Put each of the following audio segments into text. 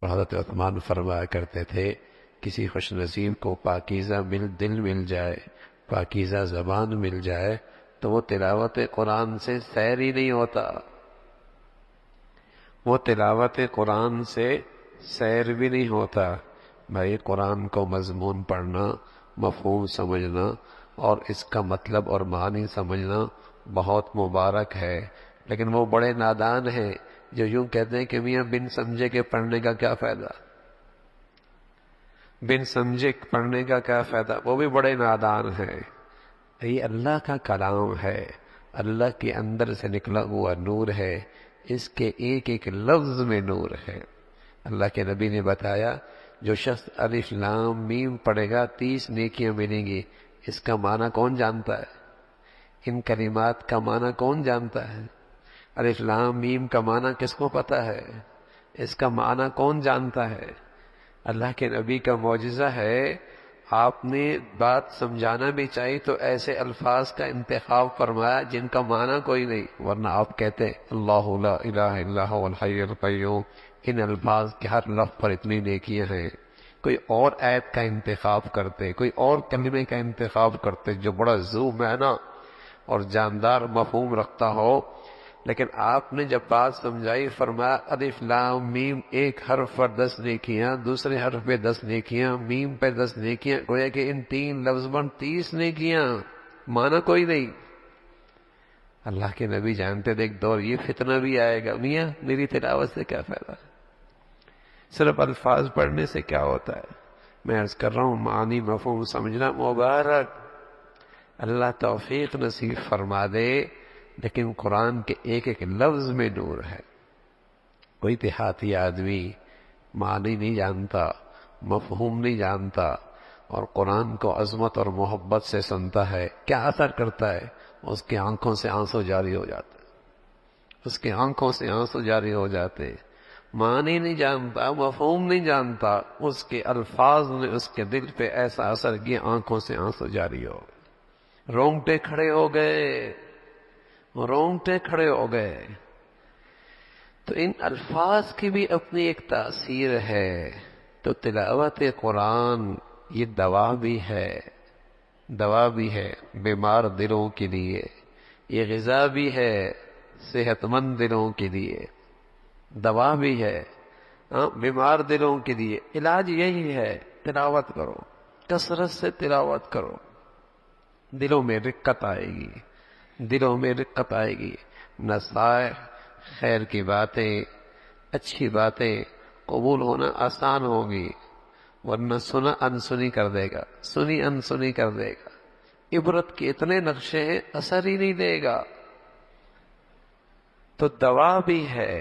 حضرت عثمان فرمایا کرتے تھے کسی خوش نصیب کو پاکیزہ دل مل جائے، پاکیزہ زبان مل جائے تو وہ تلاوت قرآن سے سیر ہی نہیں ہوتا، وہ تلاوت قرآن سے سیر بھی نہیں ہوتا۔ بھائی قرآن کو مضمون پڑھنا، مفہوم سمجھنا اور اس کا مطلب اور معنی سمجھنا بہت مبارک ہے، لیکن وہ بڑے نادان ہیں جو یوں کہتے ہیں کہ میاں بن سمجھے کے پڑھنے کا کیا فائدہ، بن سمجھے پڑھنے کا کیا فائدہ، وہ بھی بڑے نادان ہیں۔ یہ اللہ کا کلام ہے، اللہ کے اندر سے نکلا ہوا نور ہے، اس کے ایک ایک لفظ میں نور ہے۔ اللہ کے نبی نے بتایا جو شخص الف لام میم پڑھے گا 30 نیکیاں ملیں گی۔ اس کا معنی کون جانتا ہے؟ ان کلمات کا معنی کون جانتا ہے؟ الف لام میم کا معنی کس کو پتا ہے؟ اس کا معنی کون جانتا ہے؟ اللہ کے نبی کا معجزہ ہے۔ آپ نے بات سمجھانا بھی چاہیے تو ایسے الفاظ کا انتخاب فرمایا جن کا معنی کوئی نہیں، ورنہ آپ کہتے اللہ لا الہ الا هو الحی القیوم، ان الفاظ کے ہر لفظ پر اتنی نیکیاں ہیں۔ کوئی اور آیت کا انتخاب کرتے، کوئی اور کلمے کا انتخاب کرتے جو بڑا ذو معنی اور جاندار مفہوم رکھتا ہو، لیکن آپ نے جب بات سمجھائی فرمایا الف لام میم، ایک حرف پر 10 نیکیاں، دوسرے حرف پہ 10 نیکیاں، میم پہ 10 نیکیاں، گویا کہ ان 3 لفظ پر 30 نیکیاں، مانا کوئی نہیں۔ اللہ کے نبی جانتے تھے ایک دور یہ فتنہ بھی آئے گا، میاں میری تلاوت سے کیا فائدہ، صرف الفاظ پڑھنے سے کیا ہوتا ہے؟ میں عرض کر رہا ہوں معنی مفہوم سمجھنا مبارک، اللہ توفیق نصیب فرما دے، لیکن قرآن کے ایک ایک لفظ میں نور ہے۔ کوئی دیہاتی آدمی معنی نہیں جانتا، مفہوم نہیں جانتا اور قرآن کو عظمت اور محبت سے سنتا ہے، کیا اثر کرتا ہے؟ اس کی آنکھوں سے آنسو جاری ہو جاتے، اس کی آنکھوں سے آنسو جاری ہو جاتے۔ معنی نہیں جانتا، مفہوم نہیں جانتا، اس کے الفاظ نے اس کے دل پہ ایسا اثر کیا آنکھوں سے آنسو جاری ہو گئے، رونگٹے کھڑے ہو گئے، رونگٹے کھڑے ہو گئے۔ تو ان الفاظ کی بھی اپنی ایک تاثیر ہے۔ تو تلاوت قرآن یہ دوا بھی ہے، دوا بھی ہے بیمار دلوں کے لیے، یہ غذا بھی ہے صحت مند دلوں کے لیے، دوا بھی ہے بیمار دلوں کے لیے۔ علاج یہی ہے تلاوت کرو، کثرت سے تلاوت کرو، دلوں میں رقت آئے گی، دلوں میں رقت آئے گی، نصائح خیر کی باتیں اچھی باتیں قبول ہونا آسان ہوگی، ورنہ سنا انسنی کر دے گا، سنی انسنی کر دے گا، عبرت کے اتنے نقشے ہیں اثر ہی نہیں دے گا۔ تو دوا بھی ہے،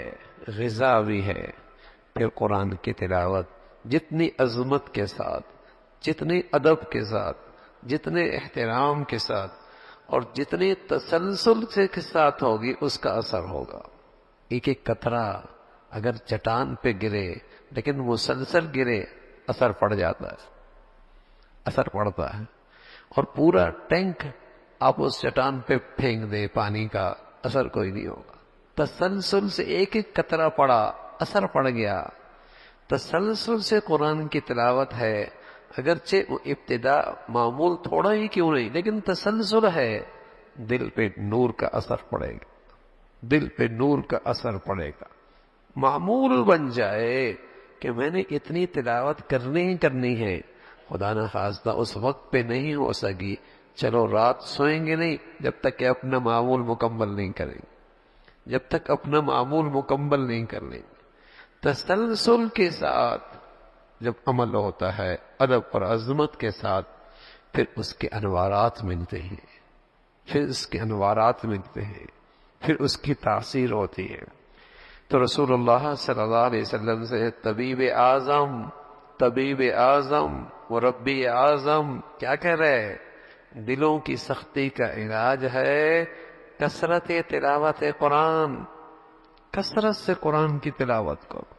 غذا بھی ہے۔ پھر قرآن کی تلاوت جتنی عظمت کے ساتھ، جتنی ادب کے ساتھ، جتنے احترام کے ساتھ اور جتنے تسلسل کے ساتھ ہوگی اس کا اثر ہوگا۔ ایک ایک قطرہ اگر چٹان پہ گرے لیکن مسلسل گرے اثر پڑ جاتا ہے، اثر پڑتا ہے۔ اور پورا ٹینک آپ اس چٹان پہ پھینک دیں پانی کا، اثر کوئی نہیں ہوگا۔ تسلسل سے ایک ایک قطرہ پڑا، اثر پڑ گیا۔ تسلسل سے قرآن کی تلاوت ہے، اگرچہ وہ ابتدا معمول تھوڑا ہی کیوں نہیں لیکن تسلسل ہے، دل پہ نور کا اثر پڑے گا، دل پہ نور کا اثر پڑے گا۔ معمول بن جائے کہ میں نے اتنی تلاوت کرنی ہی کرنی ہے، خدا نہ خواستہ اس وقت پہ نہیں ہو سکی، چلو رات سوئیں گے نہیں جب تک کہ اپنا معمول مکمل نہیں کریں گے، جب تک اپنا معمول مکمل نہیں کر لیں گے۔ تسلسل کے ساتھ جب عمل ہوتا ہے ادب اور عظمت کے ساتھ، پھر اس کے انوارات ملتے ہیں، پھر اس کے انوارات ملتے ہیں، پھر اس کی تاثیر ہوتی ہے۔ تو رسول اللہ صلی اللہ علیہ وسلم سے طبیب اعظم، طبیب اعظم مربی اعظم کیا کہہ رہے ہیں؟ دلوں کی سختی کا علاج ہے کثرت تلاوت قرآن، کثرت سے قرآن کی تلاوت کرو۔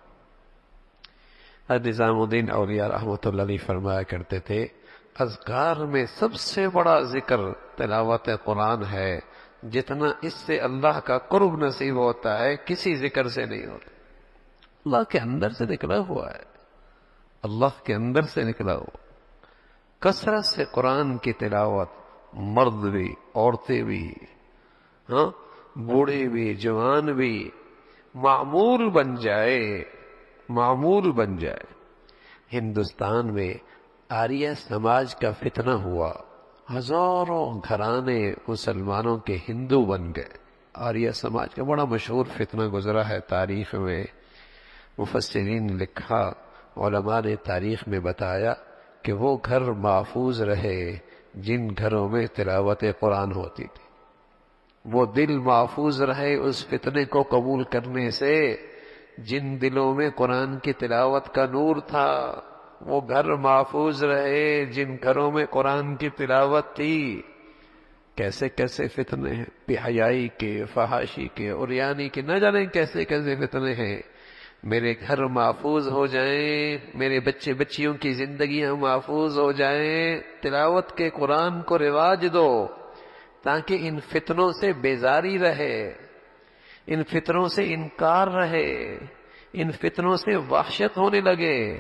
نظام الدین اولیاء رحمۃ اللہ علیہ فرمایا کرتے تھے اذکار میں سب سے بڑا ذکر تلاوت قرآن ہے، جتنا اس سے اللہ کا قرب نصیب ہوتا ہے کسی ذکر سے نہیں ہوتا۔ اللہ کے اندر سے نکلا ہوا ہے، اللہ کے اندر سے نکلا ہوا۔ کثرت سے قرآن کی تلاوت، مرد بھی، عورتیں بھی، ہاں، بوڑھے بھی، جوان بھی، معمول بن جائے، معمول بن جائے۔ ہندوستان میں آریہ سماج کا فتنہ ہوا، ہزاروں گھرانے مسلمانوں کے ہندو بن گئے۔ آریہ سماج کا بڑا مشہور فتنہ گزرا ہے تاریخ میں، مفسرین نے لکھا، علماء نے تاریخ میں بتایا کہ وہ گھر محفوظ رہے جن گھروں میں تلاوت قرآن ہوتی تھی، وہ دل محفوظ رہے اس فتنے کو قبول کرنے سے جن دلوں میں قرآن کی تلاوت کا نور تھا، وہ گھر محفوظ رہے جن گھروں میں قرآن کی تلاوت تھی۔ کیسے کیسے فتنے ہیں، بے حیائی کے، فحاشی کے، عریانی کے، نہ جانے کیسے کیسے فتنے ہیں۔ میرے گھر محفوظ ہو جائیں، میرے بچے بچیوں کی زندگیاں محفوظ ہو جائیں، تلاوت کے قرآن کو رواج دو تاکہ ان فتنوں سے بیزاری رہے، ان فتنوں سے انکار رہے، ان فتنوں سے وحشت ہونے لگے۔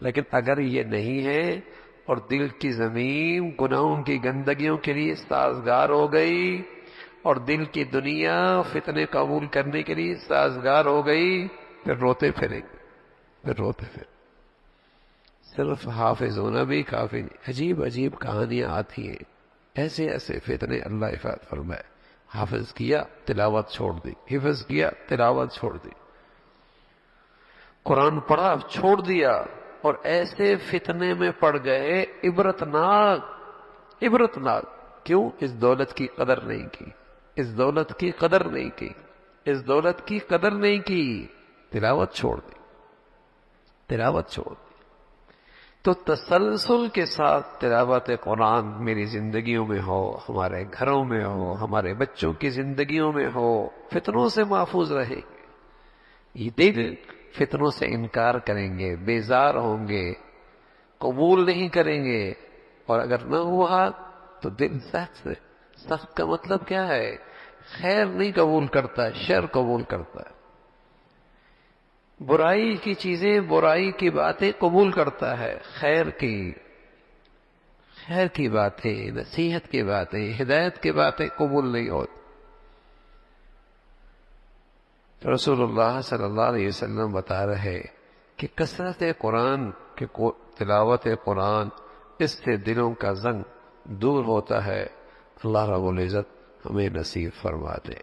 لیکن اگر یہ نہیں ہے اور دل کی زمین گناہوں کی گندگیوں کے لیے سازگار ہو گئی اور دل کی دنیا فتنے قبول کرنے کے لیے سازگار ہو گئی، پھر روتے پھریں گے، پھر روتے پھر صرف حافظ ہونا بھی کافی نہیں۔ عجیب عجیب کہانیاں آتی ہیں، ایسے ایسے فتنے اللہ حفاظت فرمائے۔ حافظ کیا تلاوت چھوڑ دی، حفظ کیا تلاوت چھوڑ دی، قرآن پڑھا چھوڑ دیا، اور ایسے فتنے میں پڑ گئے عبرتناک، عبرتناک۔ کیوں؟ اس دولت کی قدر نہیں کی، اس دولت کی قدر نہیں کی، اس دولت کی قدر نہیں کی، تلاوت چھوڑ دی، تلاوت چھوڑ دی۔ تو تسلسل کے ساتھ تلاوت قرآن میری زندگیوں میں ہو، ہمارے گھروں میں ہو، ہمارے بچوں کی زندگیوں میں ہو، فتنوں سے محفوظ رہے گے۔ یہ دل فتنوں سے انکار کریں گے، بیزار ہوں گے، قبول نہیں کریں گے، اور اگر نہ ہوا تو دل سخت سے، سخت کا مطلب کیا ہے؟ خیر نہیں قبول کرتا، شر قبول کرتا ہے، برائی کی چیزیں، برائی کی باتیں قبول کرتا ہے، خیر کی باتیں، نصیحت کی باتیں، ہدایت کی باتیں قبول نہیں ہوتی۔ رسول اللہ صلی اللہ علیہ وسلم بتا رہے کہ کثرت قرآن کے تلاوت قرآن، اس سے دلوں کا زنگ دور ہوتا ہے۔ اللہ رب العزت ہمیں نصیب فرما دے۔